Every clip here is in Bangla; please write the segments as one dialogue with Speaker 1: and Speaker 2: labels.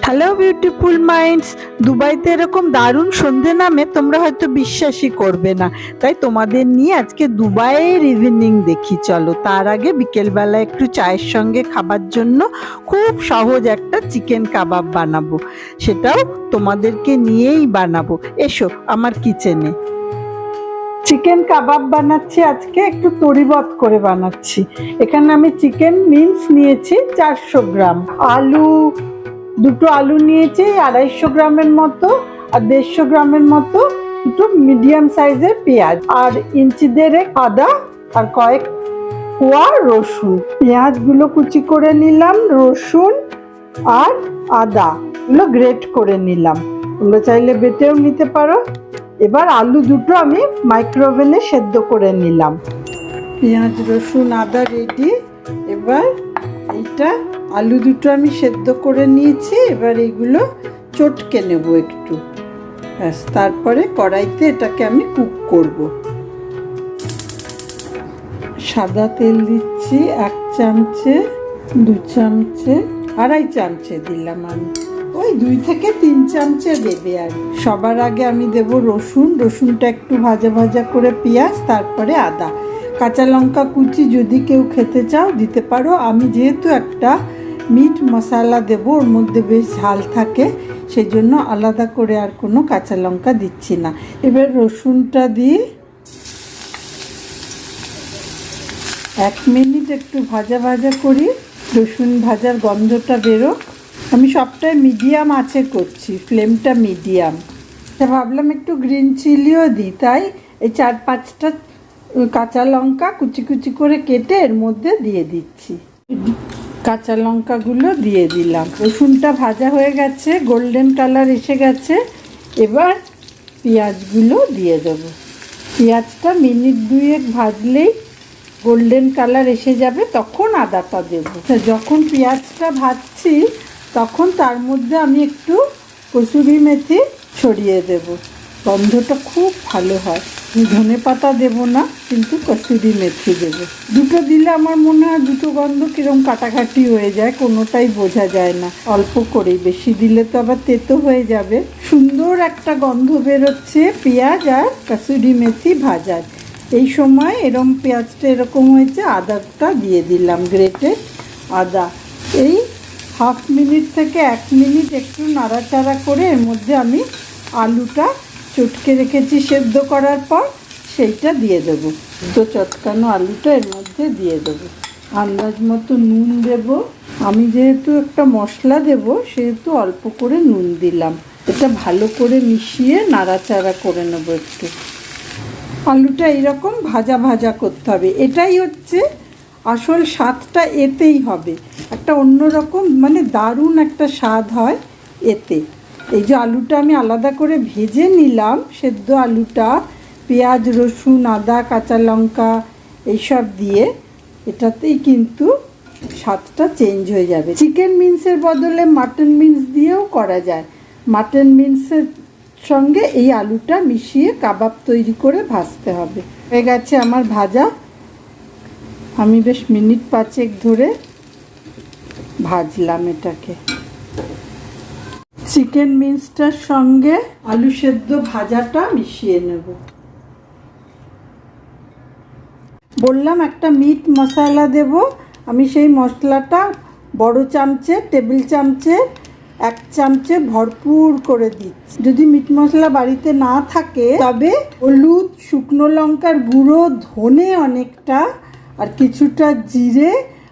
Speaker 1: Hello beautiful minds. দুবাইতে এরকম দারুণ সন্ধে নামে তোমরা হয়তো বিশ্বাসই করবে না, তাই তোমাদের নিয়ে আজকে দুবাইয়ের ইভিনিং দেখি। চলো, তার আগে বিকেলবেলা একটু চায়ের সঙ্গে খাবার জন্য খুব সহজ একটা চিকেন কাবাব বানাবো, সেটাও তোমাদেরকে নিয়েই বানাবো। এসো আমার কিচেনে। চিকেন কাবাব বানাচ্ছি আজকে, একটু তরিবত করে বানাচ্ছি। এখানে আমি চিকেন মিন্স নিয়েছি 400 গ্রাম, দুটো আলু নিয়েছি 250 গ্রামের মতো, আর 150 গ্রামের মতো দুটো মিডিয়াম সাইজের পেঁয়াজ, আর ইঞ্চি দেড়েক আদা, আর কয়েক কোয়া রসুন। পেঁয়াজগুলো কুচি করে নিলাম, রসুন আর আদা গুলো গ্রেট করে নিলাম, তোমরা চাইলে বেটেও নিতে পারো। এবার আলু দুটো আমি মাইক্রোওভেনে সেদ্ধ করে নিলাম। পেঁয়াজ রসুন আদা রেডি। এবার এইটা আলু দুটো আমি সেদ্ধ করে নিয়েছি, এবার এগুলো চটকে নেব একটু, ব্যাস। তারপরে কড়াইতে এটাকে আমি কুক করব। সাদা তেল দিচ্ছি 1 চামচে, 2 চামচে, 2.5 চামচে দিলাম আমি, ওই 2 থেকে 3 চামচে দেবে। আর সবার আগে আমি দেব রসুনটা একটু ভাজা ভাজা করে, পেঁয়াজ, তারপরে আদা, কাঁচা লঙ্কা কুচি যদি কেউ খেতে চাও দিতে পারো। আমি যেহেতু একটা মিট মশলা দেব, ওর মধ্যে বেশ ঝাল থাকে, সেই জন্য আলাদা করে আর কোনো কাঁচা লঙ্কা দিচ্ছি না। এবার রসুনটা দিয়ে 1 মিনিট একটু ভাজা ভাজা করি, রসুন ভাজার গন্ধটা বেরোক। আমি সবটাই মিডিয়াম আঁচে করছি, ফ্লেমটা মিডিয়াম। ভাবলাম একটু গ্রিন চিলিও দিই, তাই এই 4-5টা কাঁচা লঙ্কা কুচি কুচি করে কেটে এর মধ্যে দিয়ে দিচ্ছি। কাঁচা লঙ্কাগুলো দিয়ে দিলাম। রসুনটা ভাজা হয়ে গেছে, গোল্ডেন কালার এসে গেছে। এবার পেঁয়াজগুলো দিয়ে দেবো। পেঁয়াজটা মিনিট 2 ভাজলেই গোল্ডেন কালার এসে যাবে, তখন আদাটা দেবো। যখন পেঁয়াজটা ভাজছি তখন তার মধ্যে আমি একটু কসুরি মেথি ছড়িয়ে দেব, গন্ধটা খুব ভালো হয়। ধনে পাতা দেবো না, কিন্তু কসুরি মেথি দেবো। দুটো দিলে আমার মনে হয় দুটো গন্ধ কিরম কাটাকাটি হয়ে যায়, কোনোটাই বোঝা যায় না। অল্প করেই, বেশি দিলে তো আবার তেতো হয়ে যাবে। সুন্দর একটা গন্ধ বেরোচ্ছে পেঁয়াজ আর কসুরি মেথি ভাজার। এই সময় এরম পেঁয়াজটা এরকম হয়েছে, আদাটা দিয়ে দিলাম, গ্রেটেড আদা। এই 1/2 মিনিট থেকে 1 মিনিট একটু নাড়াচাড়া করে এর মধ্যে আমি আলুটা চটকে রেখেছি সেদ্ধ করার পর, সেইটা দিয়ে দেবো। তো চটকানো আলুটা এর মধ্যে দিয়ে দেবো। আন্দাজ মতো নুন দেব, আমি যেহেতু একটা মশলা দেব সেহেতু অল্প করে নুন দিলাম। এটা ভালো করে মিশিয়ে নাড়াচাড়া করে নেবো একটু। আলুটা এইরকম ভাজা ভাজা করতে হবে, এটাই হচ্ছে আসল স্বাদটা, এতেই হবে। একটা অন্যরকম মানে দারুণ একটা স্বাদ হয় এতে। এই যে আলুটা আমি আলাদা করে ভেজে নিলাম, সেদ্ধ আলুটা, পেঁয়াজ রসুন আদা কাঁচা লঙ্কা এইসব দিয়ে, এটাতেই কিন্তু স্বাদটা চেঞ্জ হয়ে যাবে। চিকেন মিন্সের বদলে মাটন মিন্স দিয়েও করা যায়। মাটন মিন্সের সঙ্গে এই আলুটা মিশিয়ে কাবাব তৈরি করে ভাজতে হবে। হয়ে গেছে আমার ভাজা, আমি বেশ মিনিট 5 ধরে ভাজলাম এটাকে। চিকেন মিন্সটার সঙ্গে আলু সেদ্ধ ভাজাটা মিশিয়ে নেব। বললাম একটা মিট মশলা দেব, আমি সেই মশলাটা বড় চামচে, টেবিল চামচে 1 চামচে ভরপুর করে দিচ্ছি। যদি মিট মশলা বাড়িতে না থাকে তবে হলুদ, শুকনো লঙ্কার গুঁড়ো, ধনে অনেকটা, আর কিছুটা জিরে,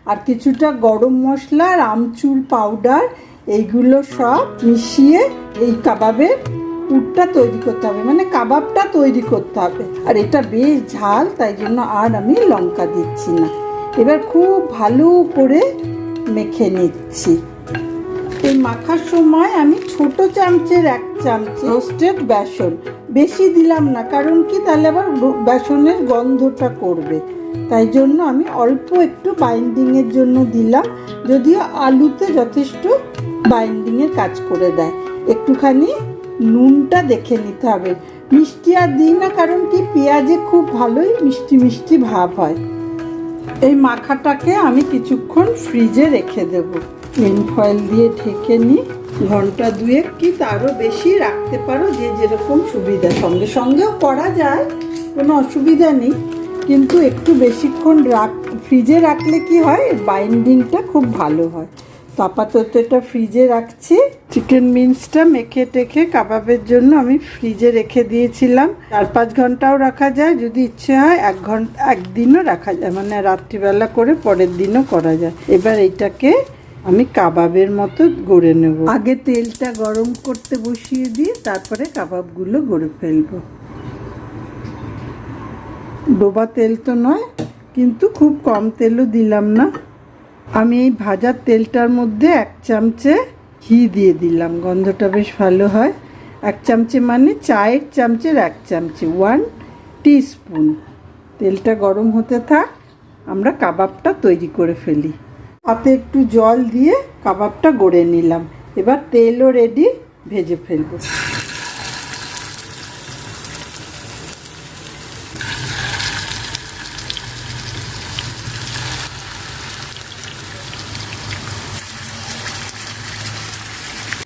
Speaker 1: আর কিছুটা গরম মশলা আর আমচুর পাউডার, এইগুলো সব মিশিয়ে এই কাবাবের পুরটা তৈরি করতে হবে, মানে কাবাবটা তৈরি করতে হবে। আর এটা বেশ ঝাল, তাই জন্য আর আমি লঙ্কা দিচ্ছি না। এবার খুব ভালো করে মেখে নিচ্ছি। এই মাখার সময় আমি ছোট চামচের 1 চামচ রোস্টেড বেসন, বেশি দিলাম না, কারণ কি তাহলে আবার বেসনের গন্ধটা করবে, তাই জন্য আমি অল্প একটু বাইন্ডিংয়ের জন্য দিলাম। যদিও আলুতে যথেষ্ট বাইন্ডিংয়ের কাজ করে দেয়। একটুখানি নুনটা দেখে নিতে হবে, মিষ্টি আর দিই না, কারণ কি পেঁয়াজে খুব ভালোই মিষ্টি মিষ্টি ভাব হয়। এই মাখাটাকে আমি কিছুক্ষণ ফ্রিজে রেখে দেব, টিন ফয়েল দিয়ে ঢেকে নিই। ঘন্টা দুয়েক কি তারও বেশি রাখতে পারো, যে যেরকম সুবিধা। সঙ্গে সঙ্গেও করা যায়, কোনো অসুবিধা নেই, কিন্তু একটু বেশিক্ষণ ফ্রিজে রাখলে কি হয়, বাইন্ডিংটা খুব ভালো হয়। তো আপাতত এটা ফ্রিজে রাখছি। চিকেন মিন্সটা মেখে টেখে কাবাবের জন্য আমি ফ্রিজে রেখে দিয়েছিলাম। 4-5 ঘন্টাও রাখা যায়, যদি ইচ্ছে হয় 1 ঘন্টা, একদিনও রাখা যায়, মানে রাত্রিবেলা করে পরের দিনও করা যায়। এবার এইটাকে আমি কাবাবের মতো গড়ে নেব। আগে তেলটা গরম করতে বসিয়ে দিয়ে তারপরে কাবাবগুলো গড়ে ফেলবো। ডোবা তেল তো নয়, কিন্তু খুব কম তেলও দিলাম না। আমি এই ভাজার তেলটার মধ্যে 1 চামচে ঘি দিয়ে দিলাম, গন্ধটা বেশ ভালো হয়। 1 চামচে মানে চায়ের চামচের 1 চামচে, 1 টিস্পুন। তেলটা গরম হতে থাক, আমরা কাবাবটা তৈরি করে ফেলি। হাতে একটু জল দিয়ে কাবাবটা গড়ে নিলাম। এবার তেলও রেডি, ভেজে ফেলবো।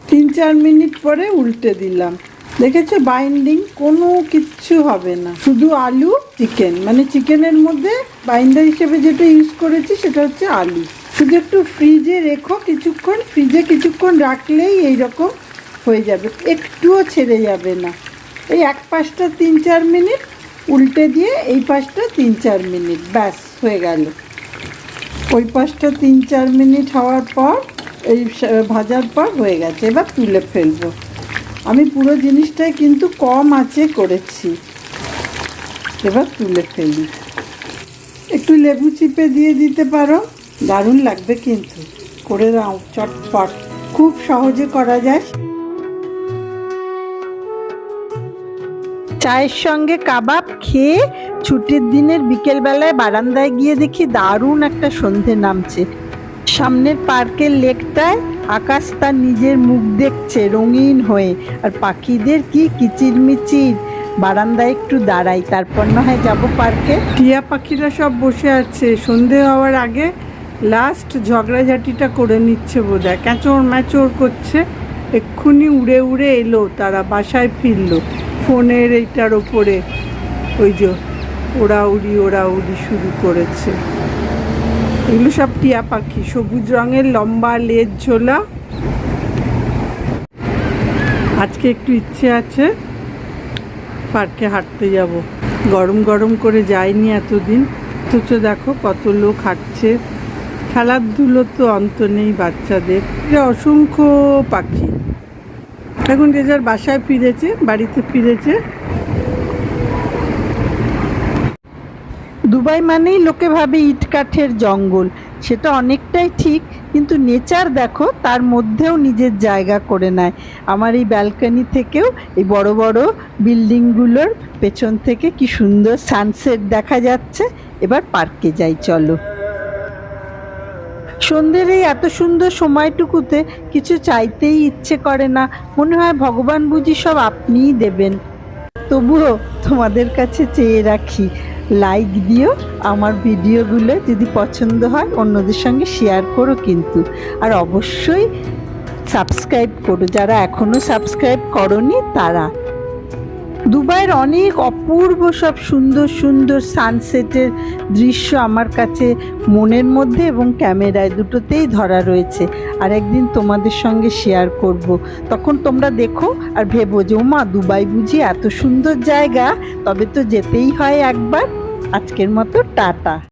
Speaker 1: তিন 4 মিনিট পরে উল্টে দিলাম। দেখেছো, বাইন্ডিং কোনো কিচ্ছু হবে না, শুধু আলু চিকেন, মানে চিকেনের মধ্যে বাইন্ডার হিসেবে যেটা ইউজ করেছি সেটা হচ্ছে আলু। শুধু একটু ফ্রিজে রেখো কিছুক্ষণ, ফ্রিজে কিছুক্ষণ রাখলেই এইরকম হয়ে যাবে, একটুও ছেড়ে যাবে না। এই এক পাশটা 3-4 মিনিট উল্টে দিয়ে এই পাশটা 3-4 মিনিট, ব্যাস হয়ে গেল। ওই পাশটা 3-4 মিনিট হওয়ার পর, এই ভাজার পর হয়ে গেছে। এবার তুলে ফেলবো। আমি পুরো জিনিসটাই কিন্তু কম আঁচে করেছি। এবার তুলে ফেলি। একটু লেবু চিপে দিয়ে দিতে পারো, দারুণ লাগবে কিন্তু। করে দাও চটপট, খুব সহজে করা যায়। চায়ের সঙ্গে কাবাব খেয়ে ছুটির দিনের বিকেলবেলায় বারান্দায় গিয়ে দেখি দারুণ একটা সন্ধে নামছে। সামনের পার্কের লেকটায় আকাশ তার নিজের মুখ দেখছে রঙিন হয়ে, আর পাখিদের কি কিচিরমিচির। বারান্দায় একটু দাঁড়াই, তারপর না হয় যাবো পার্কে। টিয়া পাখিরা সব বসে আছে, সন্ধে হওয়ার আগে লাস্ট ঝগড়াঝাটিটা করে নিচ্ছে বোধহয়, ক্যাঁচড় ম্যাচড় করছে। এক্ষুনি উড়ে উড়ে এলো, তারা বাসায় ফিরলো ফোনের এইটার ওপরে। ওই যে ওড়াউড়ি শুরু করেছে। এগুলো সব টিয়া পাখি, সবুজ রঙের লম্বা লেজ ঝোলা। আজকে একটু ইচ্ছে আছে পার্কে হাঁটতে যাব, গরম গরম করে যাইনি এতদিন। অথচ দেখো কত লোক হাঁটছে, খেলাধুলো তো অন্ত নেই বাচ্চাদের। অসংখ্য পাখি এখন যে যার বাসায় ফিরেছে, বাড়িতে ফিরেছে। দুবাই মানেই লোকে ভাবে ইট কাঠের জঙ্গল, সেটা অনেকটাই ঠিক, কিন্তু নেচার দেখো তার মধ্যেও নিজের জায়গা করে নেয়। আমার এই ব্যালকনি থেকেও এই বড় বড় বিল্ডিংগুলোর পেছন থেকে কি সুন্দর সানসেট দেখা যাচ্ছে। এবার পার্কে যাই চলো। সন্ধ্যের এই এত সুন্দর সময়টুকুতে কিছু চাইতেই ইচ্ছে করে না, মনে হয় ভগবান বুঝি সব আপনিই দেবেন। তবুও তোমাদের কাছে চেয়ে রাখি, লাইক দিও, আমার ভিডিওগুলো যদি পছন্দ হয় অন্যদের সঙ্গে শেয়ার করো কিন্তু, আর অবশ্যই সাবস্ক্রাইব করো যারা এখনও সাবস্ক্রাইব করোনি তারা। দুবাইয়ের অনেক অপূর্ব সব সুন্দর সুন্দর সানসেটের দৃশ্য আমার কাছে মনের মধ্যে এবং ক্যামেরায় দুটোতেই ধরা রয়েছে। আর একদিন তোমাদের সঙ্গে শেয়ার করব, তখন তোমরা দেখো আর ভেবো যে ওমা দুবাই বুঝি এত সুন্দর জায়গা, তবে তো যেতেই হয় একবার। আজকের মতো টাটা।